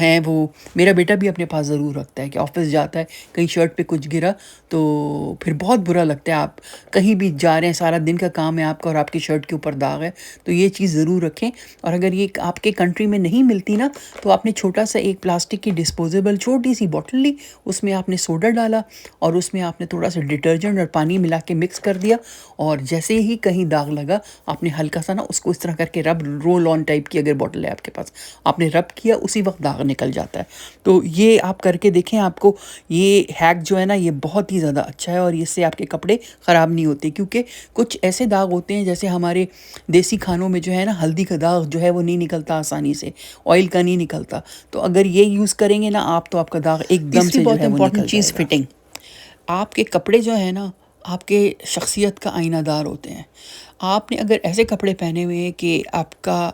ہیں وہ میرا بیٹا بھی اپنے پاس ضرور رکھتا ہے کہ آفس جاتا ہے کہیں شرٹ پہ کچھ گرا تو پھر بہت برا لگتا ہے. آپ کہیں بھی جا رہے ہیں، سارا دن کا کام ہے آپ کا اور آپ کی شرٹ کے اوپر داغ ہے، تو یہ چیز ضرور رکھیں. اور اگر یہ آپ کے کنٹری میں نہیں ملتی نا تو آپ نے چھوٹا سا ایک پلاسٹک کی ڈسپوزیبل چھوٹی سی بوٹل لی، اس میں آپ نے سوڈا ڈالا اور اس میں آپ نے تھوڑا سا ڈٹرجنٹ اور پانی ملا کے مکس کر دیا، اور جیسے ہی کہیں داغ لگا آپ نے ہلکا سا نا اس کو اس طرح کر کے رب، رول آن ٹائپ کی اگر بوٹل ہے آپ کے پاس، آپ نے رب کیا اسی وقت داغ نکل جاتا ہے. تو یہ آپ کر کے دیکھیں، آپ کو یہ ہیک جو ہے نا یہ بہت ہی زیادہ اچھا ہے، اور اس سے آپ کے کپڑے خراب نہیں ہوتے. کیونکہ کچھ ایسے داغ ہوتے ہیں جیسے ہمارے دیسی کھانوں میں جو ہے نا ہلدی کا داغ جو ہے وہ نہیں نکلتا آسانی سے، آئل کا نہیں نکلتا، تو اگر یہ یوز کریں گے نا آپ تو آپ کا داغ ایک دم تیسری سے جو بہت ہے وہ امپورٹنٹ نکل جائے چیز گا. فٹنگ. آپ کے کپڑے جو ہیں نا آپ کے شخصیت کا آئینہ دار ہوتے ہیں. آپ نے اگر ایسے کپڑے پہنے ہوئے ہیں کہ آپ کا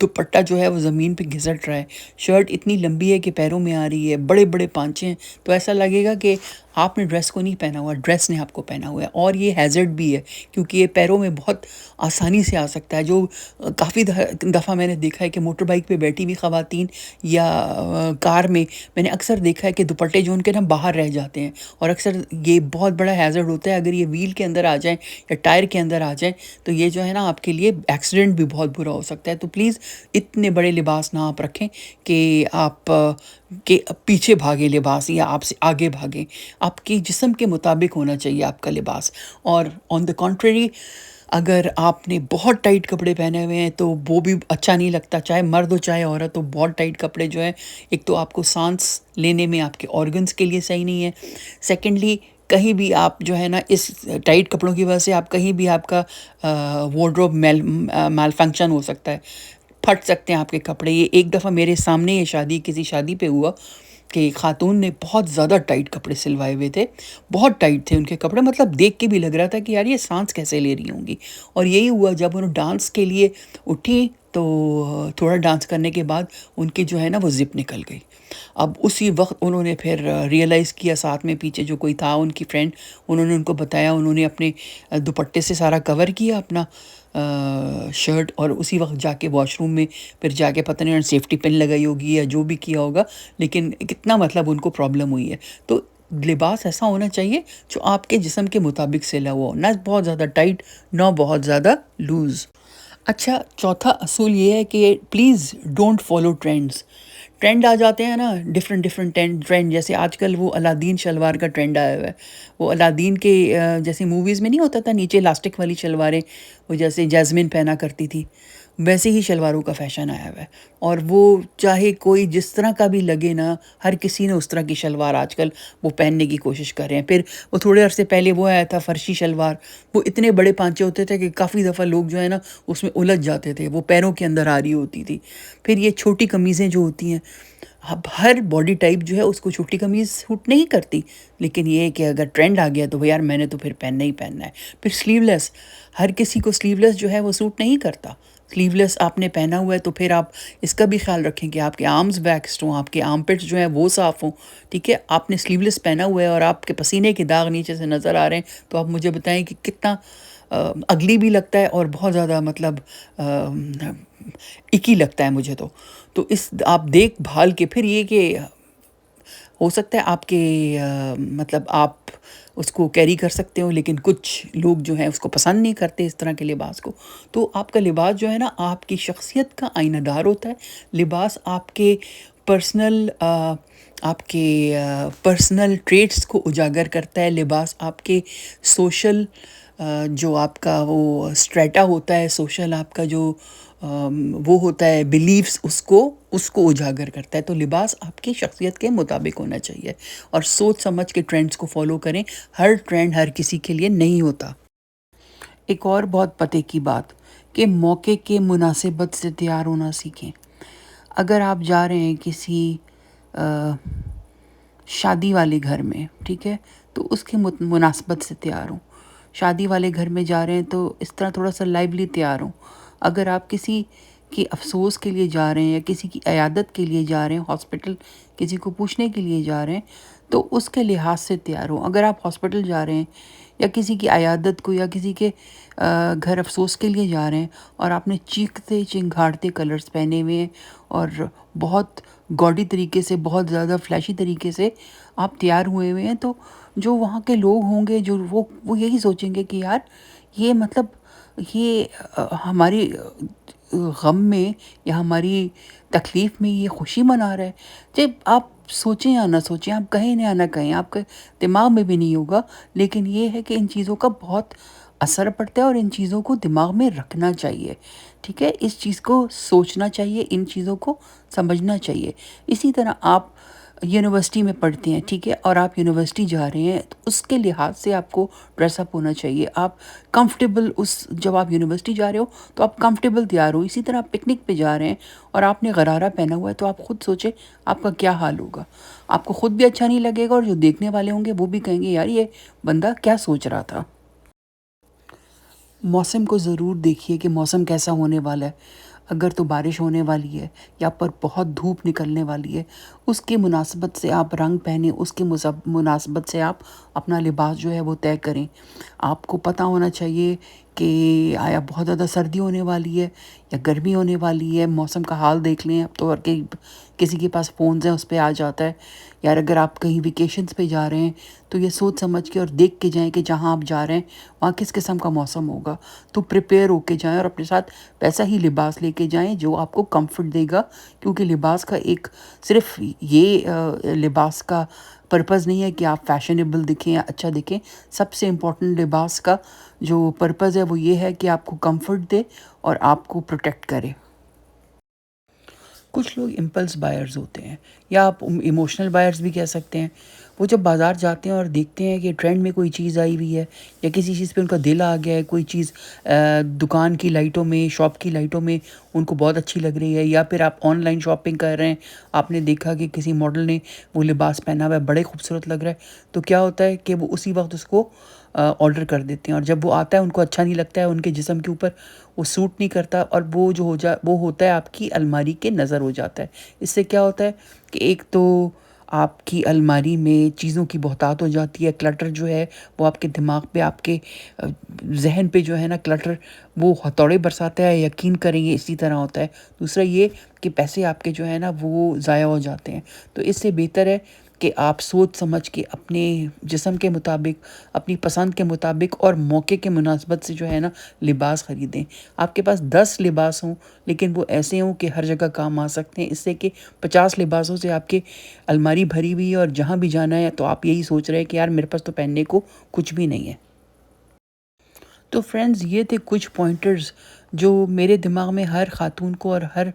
دوپٹہ جو ہے وہ زمین پہ گھسٹ رہا ہے، شرٹ اتنی لمبی ہے کہ پیروں میں آ رہی ہے، بڑے بڑے پانچے ہیں، تو ایسا لگے گا کہ آپ نے ڈریس کو نہیں پہنا ہوا، ڈریس نے آپ کو پہنا ہوا ہے. اور یہ ہیزرڈ بھی ہے کیونکہ یہ پیروں میں بہت آسانی سے آ سکتا ہے. جو کافی دفعہ میں نے دیکھا ہے کہ موٹر بائک پہ بیٹھی ہوئی خواتین یا کار میں نے اکثر دیکھا ہے کہ دوپٹے جو ان کے نا باہر رہ جاتے ہیں، اور اکثر یہ بہت بڑا ہیزرڈ ہوتا ہے. اگر یہ ویل کے اندر آ جائیں یا ٹائر کے اندر آ جائیں تو یہ جو ہے نا آپ کے لیے ایکسیڈنٹ بھی بہت برا ہو سکتا ہے. تو پلیز اتنے بڑے لباس نہ آپ رکھیں کہ آپ کے پیچھے بھاگے لباس یا آپ سے آگے بھاگیں. آپ کی جسم کے مطابق ہونا چاہیے آپ کا لباس. اور آن دا کنٹریری اگر آپ نے بہت ٹائٹ کپڑے پہنے ہوئے ہیں تو وہ بھی اچھا نہیں لگتا، چاہے مرد ہو چاہے عورت ہو. بہت ٹائٹ کپڑے جو ہیں ایک تو آپ کو سانس لینے میں آپ کے آرگنس کے لیے صحیح نہیں ہے، سیکنڈلی کہیں بھی آپ جو ہے نا اس ٹائٹ کپڑوں کی وجہ سے آپ کہیں بھی آپ کا وارڈروب میل فنکشن ہو سکتا ہے، پھٹ سکتے ہیں آپ کے کپڑے. یہ ایک دفعہ میرے سامنے یہ کسی شادی پہ ہوا کہ خاتون نے بہت زیادہ ٹائٹ کپڑے سلوائے ہوئے تھے، بہت ٹائٹ تھے ان کے کپڑے، مطلب دیکھ کے بھی لگ رہا تھا کہ یار یہ سانس کیسے لے رہی ہوں گی. اور یہی ہوا جب انہوں ڈانس کے لیے اٹھی تو تھوڑا ڈانس کرنے کے بعد ان کی جو ہے نا وہ زپ نکل گئی. اب اسی وقت انہوں نے پھر ریئلائز کیا، ساتھ میں پیچھے جو کوئی تھا ان کی فرینڈ، انہوں نے ان کو بتایا، انہوں نے اپنے دوپٹے سے سارا کور کیا اپنا شرٹ، اور اسی وقت جا کے واش روم میں پھر جا کے پتہ نہیں سیفٹی پن لگائی ہوگی یا جو بھی کیا ہوگا، لیکن کتنا مطلب ان کو پرابلم ہوئی ہے. تو لباس ایسا ہونا چاہیے جو آپ کے جسم کے مطابق سلا ہوا ہو، نہ بہت زیادہ ٹائٹ نہ بہت زیادہ لوز. اچھا، چوتھا اصول یہ ہے کہ please don't follow trends. Trend آ جاتے ہیں نا ڈفرینٹ ٹرینڈ، جیسے آج کل وہ الادین شلوار کا ٹرینڈ آیا ہوا ہے. وہ الادین کے جیسے موویز میں نہیں ہوتا تھا نیچے لاسٹک والی شلواریں، وہ جیسے جیسمین پہنا کرتی تھی، ویسے ہی شلواروں کا فیشن آیا ہوا ہے. اور وہ چاہے کوئی جس طرح کا بھی لگے نا، ہر کسی نے اس طرح کی شلوار آج کل وہ پہننے کی کوشش کر رہے ہیں. پھر وہ تھوڑے عرصے پہلے وہ آیا تھا فرشی شلوار، وہ اتنے بڑے پانچے ہوتے تھے کہ کافی دفعہ لوگ جو ہے نا اس میں الجھ جاتے تھے، وہ پیروں کے اندر آ رہی ہوتی تھی. پھر یہ چھوٹی قمیضیں جو ہوتی ہیں، اب ہر باڈی ٹائپ جو ہے اس کو چھوٹی قمیض سوٹ نہیں کرتی، لیکن یہ ہے کہ اگر ٹرینڈ آ گیا تو یار میں نے تو پھر پہننا ہی پہننا ہے. پھر سلیو لیس، ہر کسی کو سلیو لیس جو ہے وہ سوٹ نہیں کرتا. سلیو لیس آپ نے پہنا ہوا ہے تو پھر آپ اس کا بھی خیال رکھیں کہ آپ کے آرمز ویکسڈ ہوں، آپ کے آرم پٹس جو ہیں وہ صاف ہوں. ٹھیک ہے، آپ نے سلیو لیس پہنا ہوا ہے اور آپ کے پسینے کے داغ نیچے سے نظر آ رہے ہیں تو آپ مجھے بتائیں کہ کتنا اگلی بھی لگتا ہے اور بہت زیادہ مطلب اکی لگتا ہے مجھے تو اس آپ دیکھ بھال کے پھر یہ کہ ہو سکتا ہے آپ کے مطلب آپ اس کو کیری کر سکتے ہو، لیکن کچھ لوگ جو ہیں اس کو پسند نہیں کرتے اس طرح کے لباس کو. تو آپ کا لباس جو ہے نا آپ کی شخصیت کا آئینہ دار ہوتا ہے. لباس آپ کے پرسنل ٹریٹس کو اجاگر کرتا ہے. لباس آپ کے سوشل جو آپ کا وہ اسٹریٹا ہوتا ہے، سوشل آپ کا جو وہ ہوتا ہے بیلیفز، اس کو اجاگر کرتا ہے. تو لباس آپ کی شخصیت کے مطابق ہونا چاہیے اور سوچ سمجھ کے ٹرینڈز کو فالو کریں. ہر ٹرینڈ ہر کسی کے لیے نہیں ہوتا. ایک اور بہت پتے کی بات کہ موقع کے مناسبت سے تیار ہونا سیکھیں. اگر آپ جا رہے ہیں کسی شادی والے گھر میں، ٹھیک ہے، تو اس کے مناسبت سے تیار ہوں. شادی والے گھر میں جا رہے ہیں تو اس طرح تھوڑا سا لائیولی تیار ہوں. اگر آپ کسی کے افسوس کے لیے جا رہے ہیں یا کسی کی عیادت کے لیے جا رہے ہیں، ہاسپٹل کسی کو پوچھنے کے لیے جا رہے ہیں، تو اس کے لحاظ سے تیار ہوں. اگر آپ ہاسپٹل جا رہے ہیں یا کسی کی عیادت کو یا کسی کے گھر افسوس کے لیے جا رہے ہیں اور آپ نے چیختے چنگھاڑتے کلرز پہنے ہوئے ہیں اور بہت گاڈی طریقے سے، بہت زیادہ فلیشی طریقے سے آپ تیار ہوئے ہوئے ہیں، تو جو وہاں کے لوگ ہوں گے جو وہ یہی سوچیں گے کہ یار یہ مطلب یہ ہماری غم میں یا ہماری تکلیف میں یہ خوشی منا رہا ہے۔ جب آپ سوچیں یا نہ سوچیں، آپ کہیں یا نہ کہیں، آپ کے دماغ میں بھی نہیں ہوگا، لیکن یہ ہے کہ ان چیزوں کا بہت اثر پڑتا ہے اور ان چیزوں کو دماغ میں رکھنا چاہیے، ٹھیک ہے؟ اس چیز کو سوچنا چاہیے، ان چیزوں کو سمجھنا چاہیے۔ اسی طرح آپ یونیورسٹی میں پڑھتے ہیں، ٹھیک ہے، اور آپ یونیورسٹی جا رہے ہیں تو اس کے لحاظ سے آپ کو ڈریس اپ ہونا چاہیے۔ آپ کمفرٹیبل جب آپ یونیورسٹی جا رہے ہو تو آپ کمفرٹیبل تیار ہو۔ اسی طرح آپ پکنک پہ جا رہے ہیں اور آپ نے غرارہ پہنا ہوا ہے تو آپ خود سوچیں آپ کا کیا حال ہوگا۔ آپ کو خود بھی اچھا نہیں لگے گا اور جو دیکھنے والے ہوں گے وہ بھی کہیں گے یار یہ بندہ کیا سوچ رہا تھا۔ موسم کو ضرور دیکھیے کہ موسم کیسا ہونے والا ہے۔ اگر تو بارش ہونے والی ہے یا پر بہت دھوپ نکلنے والی ہے، اس کی مناسبت سے آپ رنگ پہنیں، اس کی مناسبت سے آپ اپنا لباس جو ہے وہ طے کریں۔ آپ کو پتہ ہونا چاہیے کہ آیا بہت زیادہ سردی ہونے والی ہے یا گرمی ہونے والی ہے۔ موسم کا حال دیکھ لیں، اب تو کسی کے پاس فونز ہیں اس پہ آ جاتا ہے۔ یار اگر آپ کہیں ویکیشنز پہ جا رہے ہیں تو یہ سوچ سمجھ کے اور دیکھ کے جائیں کہ جہاں آپ جا رہے ہیں وہاں کس قسم کا موسم ہوگا، تو پریپیئر ہو کے جائیں اور اپنے ساتھ ویسا ہی لباس لے کے جائیں جو آپ کو کمفرٹ دے گا، کیونکہ لباس کا ایک صرف یہ لباس کا پرپز نہیں ہے کہ آپ فیشنیبل دکھیں یا اچھا دکھیں۔ سب سے امپورٹنٹ لباس کا جو پرپز ہے وہ یہ ہے کہ آپ کو کمفرٹ دے اور آپ کو پروٹیکٹ کرے۔ کچھ لوگ امپلس بائرز ہوتے ہیں یا آپ ایموشنل بائرز بھی کہہ سکتے ہیں۔ وہ جب بازار جاتے ہیں اور دیکھتے ہیں کہ ٹرینڈ میں کوئی چیز آئی ہوئی ہے یا کسی چیز پہ ان کا دل آ گیا ہے، کوئی چیز دکان کی لائٹوں میں، شاپ کی لائٹوں میں ان کو بہت اچھی لگ رہی ہے، یا پھر آپ آن لائن شاپنگ کر رہے ہیں، آپ نے دیکھا کہ کسی ماڈل نے وہ لباس پہنا ہوا ہے، بڑے خوبصورت لگ رہا ہے، تو کیا ہوتا ہے کہ وہ اسی وقت اس کو آرڈر کر دیتے ہیں، اور جب وہ آتا ہے ان کو اچھا نہیں لگتا ہے، ان کے جسم کے اوپر وہ سوٹ نہیں کرتا، اور وہ جو وہ ہوتا ہے آپ کی الماری کے نظر ہو جاتا ہے۔ اس سے کیا ہوتا ہے کہ ایک تو آپ کی الماری میں چیزوں کی بہتات ہو جاتی ہے، کلٹر جو ہے وہ آپ کے دماغ پہ، آپ کے ذہن پہ جو ہے نا کلٹر وہ ہتھوڑے برساتا ہے، یقین کریں یہ اسی طرح ہوتا ہے۔ دوسرا یہ کہ پیسے آپ کے جو ہے نا وہ ضائع ہو جاتے ہیں، تو اس سے بہتر ہے کہ آپ سوچ سمجھ کے اپنے جسم کے مطابق، اپنی پسند کے مطابق اور موقع کے مناسبت سے جو ہے نا لباس خریدیں۔ آپ کے پاس 10 لباس ہوں لیکن وہ ایسے ہوں کہ ہر جگہ کام آ سکتے ہیں، اس سے کہ 50 لباسوں سے آپ کے الماری بھری ہوئی ہے اور جہاں بھی جانا ہے تو آپ یہی سوچ رہے ہیں کہ یار میرے پاس تو پہننے کو کچھ بھی نہیں ہے۔ تو فرینڈز یہ تھے کچھ پوائنٹرز جو میرے دماغ میں ہر خاتون کو اور ہر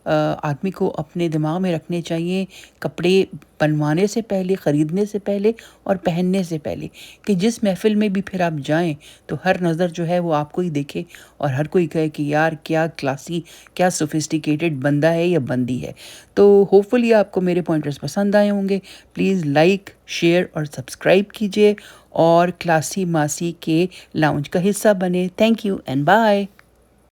آدمی کو اپنے دماغ میں رکھنے چاہیے کپڑے بنوانے سے پہلے، خریدنے سے پہلے اور پہننے سے پہلے، کہ جس محفل میں بھی پھر آپ جائیں تو ہر نظر جو ہے وہ آپ کو ہی دیکھے اور ہر کوئی کہے کہ یار کیا کلاسی، کیا سوفسٹیکیٹڈ بندہ ہے یا بندی ہے۔ تو ہوپ فلی آپ کو میرے پوائنٹرز پسند آئے ہوں گے۔ پلیز لائک، شیئر اور سبسکرائب کیجیے اور کلاسی ماسی کے لاؤنج کا حصہ بنے۔ Thank you and bye.